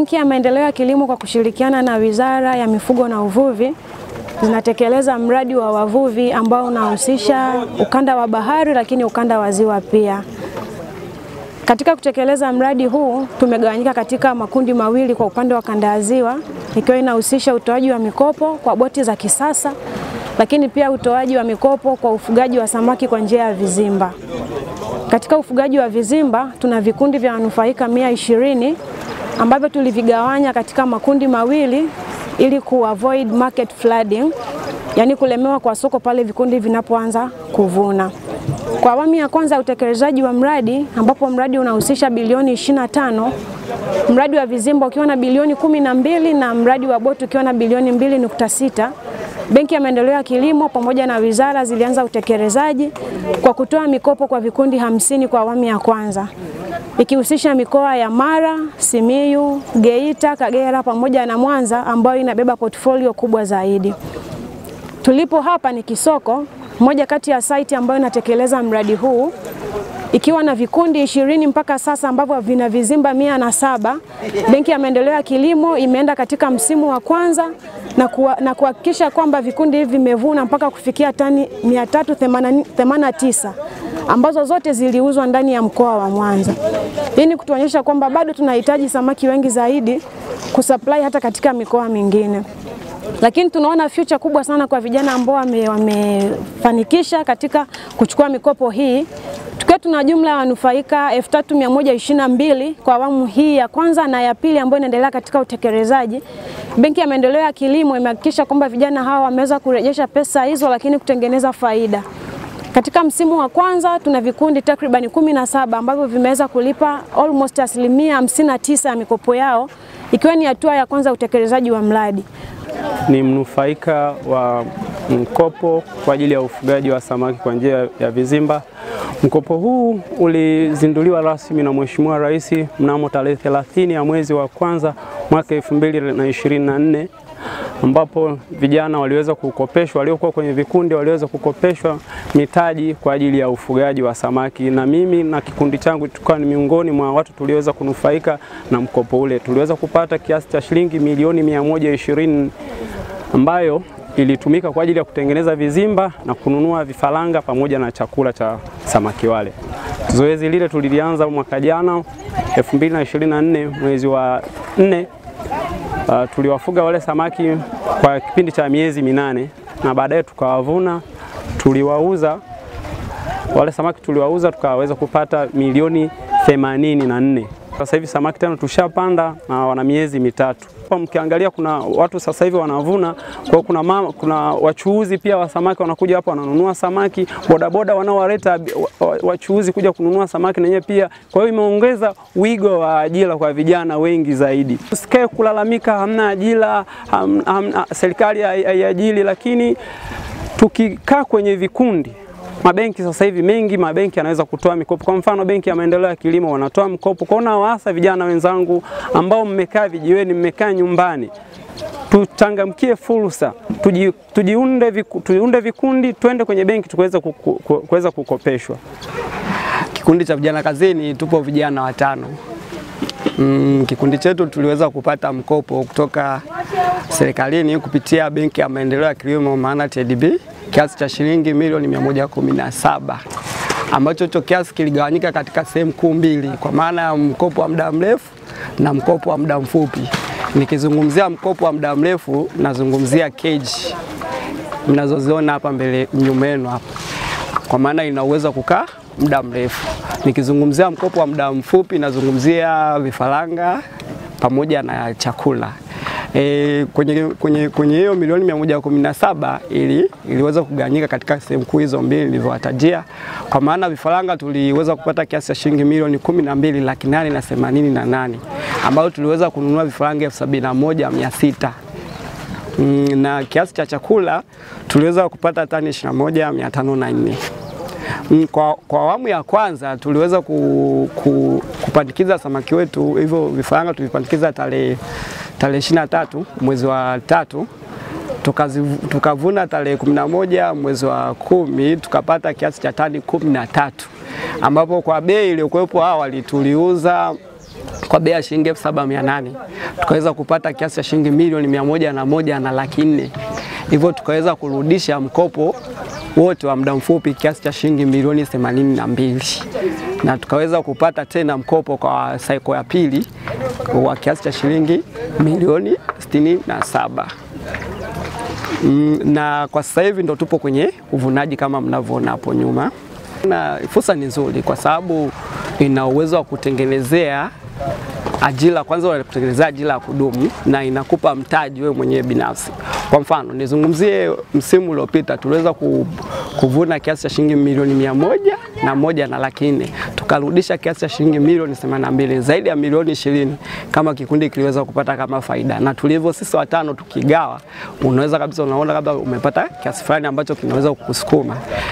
Benki ya Maendeleo ya Kilimo kwa kushirikiana na Wizara ya Mifugo na Uvuvi zinatekeleza mradi wa wavuvi ambao unahusisha ukanda wa bahari lakini ukanda wa ziwa pia. Katika kutekeleza mradi huu tumegawanyika katika makundi mawili kwa upande wa kanda ya ziwa, ikiwa inahusisha utoaji wa mikopo kwa boti za kisasa lakini pia utoaji wa mikopo kwa ufugaji wa samaki kwa njia ya vizimba. Katika ufugaji wa vizimba tuna vikundi vya wanufaika 120 ambavyo tulivigawanya katika makundi mawili ili kuavoid market flooding, yani kulemewa kwa soko pale vikundi vinapoanza kuvuna. Kwa awamu ya kwanza utekelezaji wa mradi ambapo mradi unahusisha bilioni 25, mradi wa vizimba ukiwa na bilioni 12 na mradi wa boti ukiwa na bilioni 2.6, Benki ya Maendeleo ya Kilimo pamoja na wizara zilianza utekelezaji kwa kutoa mikopo kwa vikundi 50 kwa awamu ya kwanza, ikihusisha mikoa ya Mara, Simiyu, Geita, Kagera pamoja na Mwanza ambayo inabeba portfolio kubwa zaidi. Tulipo hapa ni Kisoko, moja kati ya site ambayo inatekeleza mradi huu, ikiwa na vikundi 20 mpaka sasa ambavyo vina vizimba 107. Benki ya Maendeleo ya Kilimo imeenda katika msimu wa kwanza na kuhakikisha kwamba vikundi hivi vimevuna mpaka kufikia tani 389 ambazo zote ziliuzwa ndani ya mkoa wa Mwanza. Hii ni kutuonyesha kwamba bado tunahitaji samaki wengi zaidi kusupply hata katika mikoa mingine. Lakini tunaona future kubwa sana kwa vijana ambao wamefanikisha katika kuchukua mikopo hii. Tukiwa tuna jumla ya wanufaika 3122 kwa awamu hii ya kwanza na ya pili ambayo inaendelea katika utekelezaji. Benki ya Maendeleo ya Kilimo imehakikisha kwamba vijana hawa wameweza kurejesha pesa hizo lakini kutengeneza faida. Katika msimu wa kwanza tuna vikundi takribani 17 ambavyo vimeweza kulipa almost 59% ya mikopo yao, ikiwa ni hatua ya kwanza utekelezaji wa mradi. Ni mnufaika wa mkopo kwa ajili ya ufugaji wa samaki kwa njia ya vizimba. Mkopo huu ulizinduliwa rasmi na Mheshimiwa Rais mnamo tarehe 30 ya mwezi wa kwanza mwaka 2024, ambapo vijana waliweza kukopeshwa, waliokuwa kwenye vikundi waliweza kukopeshwa mitaji kwa ajili ya ufugaji wa samaki, na mimi na kikundi changu tulikuwa ni miongoni mwa watu tuliweza kunufaika na mkopo ule. Tuliweza kupata kiasi cha shilingi milioni 120 ambayo ilitumika kwa ajili ya kutengeneza vizimba na kununua vifaranga pamoja na chakula cha samaki wale. Zoezi lile tulilianza mwaka jana 2024 mwezi wa 4. Tuliwafuga wale samaki kwa kipindi cha miezi 8 na baadaye tukawavuna, tuliwauza wale samaki, tukaweza kupata milioni 84. Sasa hivi samaki tena tushapanda na wana miezi 3. Kwa mkiangalia kuna watu sasa hivi wanavuna, kwa kuna wachuuzi pia wa samaki wanakuja hapa wananunua samaki, bodaboda wanaowaleta wachuuzi kuja kununua samaki na pia. Kwa hiyo imeongeza wigo wa ajira kwa vijana wengi zaidi. Usikae kulalamika hamna ajira, serikali haiajiri, lakini tukikaa kwenye vikundi, mabenki sasa hivi mengi mabenki yanaweza kutoa mikopo. Kwa mfano Benki ya Maendeleo ya Kilimo wanatoa mkopo. Kwa hasa vijana wenzangu ambao mmekaa vijiweni, mmekaa nyumbani, tuchangamkie fursa, tujiunde vikundi, twende kwenye benki tuweze kukopeshwa. Kikundi cha vijana kazini tupo vijana 5. Kikundi chetu tuliweza kupata mkopo kutoka serikalini kupitia Benki ya Maendeleo ya Kilimo maana TDB, kiasi cha shilingi milioni 117, ambacho hicho kiasi kiligawanyika katika sehemu kuu mbili, kwa maana ya mkopo wa muda mrefu na mkopo wa muda mfupi. Nikizungumzia mkopo wa muda mrefu nazungumzia cage mnazoziona hapa mbele nyuma yenu hapa, kwa maana ina uwezo kukaa muda mrefu. Nikizungumzia mkopo wa muda mfupi nazungumzia vifaranga pamoja na chakula. Kwenye hiyo milioni 117 iliweza kugawanyika katika sehemu kuu hizo mbili nilizowatajia. Kwa maana vifaranga tuliweza kupata kiasi cha shilingi milioni 12,888 ambayo tuliweza kununua vifaranga 71,600. Na kiasi cha chakula tuliweza kupata tani 21,504. Kwa awamu ya kwanza tuliweza kupandikiza samaki wetu, hivyo vifaranga tulipandikiza tarehe 23 mwezi wa 3, tukavuna tarehe 11 mwezi wa 10, tukapata kiasi cha tani 13, ambapo kwa bei iliyokuwepo awali tuliuza kwa bei ya shilingi 7,800 tukaweza kupata kiasi cha shilingi milioni 101 na laki 4. Hivyo tukaweza kurudisha mkopo wote wa muda mfupi kiasi cha shilingi milioni 82, na tukaweza kupata tena mkopo kwa cycle ya pili wa kiasi cha shilingi milioni 67. Na kwa sasa hivi ndo tupo kwenye uvunaji kama mnavyoona hapo nyuma. Na fursa ni nzuri kwa sababu ina uwezo wa kutengenezea ajira, kwanza kutengenezea ajira ya kudumu, na inakupa mtaji wewe mwenyewe binafsi. Kwa mfano nizungumzie msimu uliopita tuliweza kuvuna kiasi cha shilingi milioni 101 na laki 4, tukarudisha kiasi cha shilingi milioni 82, zaidi ya milioni 20 kama kikundi kiliweza kupata kama faida. Na tulivyo sisi watano tukigawa, unaweza kabisa unaona labda umepata kiasi fulani ambacho kinaweza kukusukuma.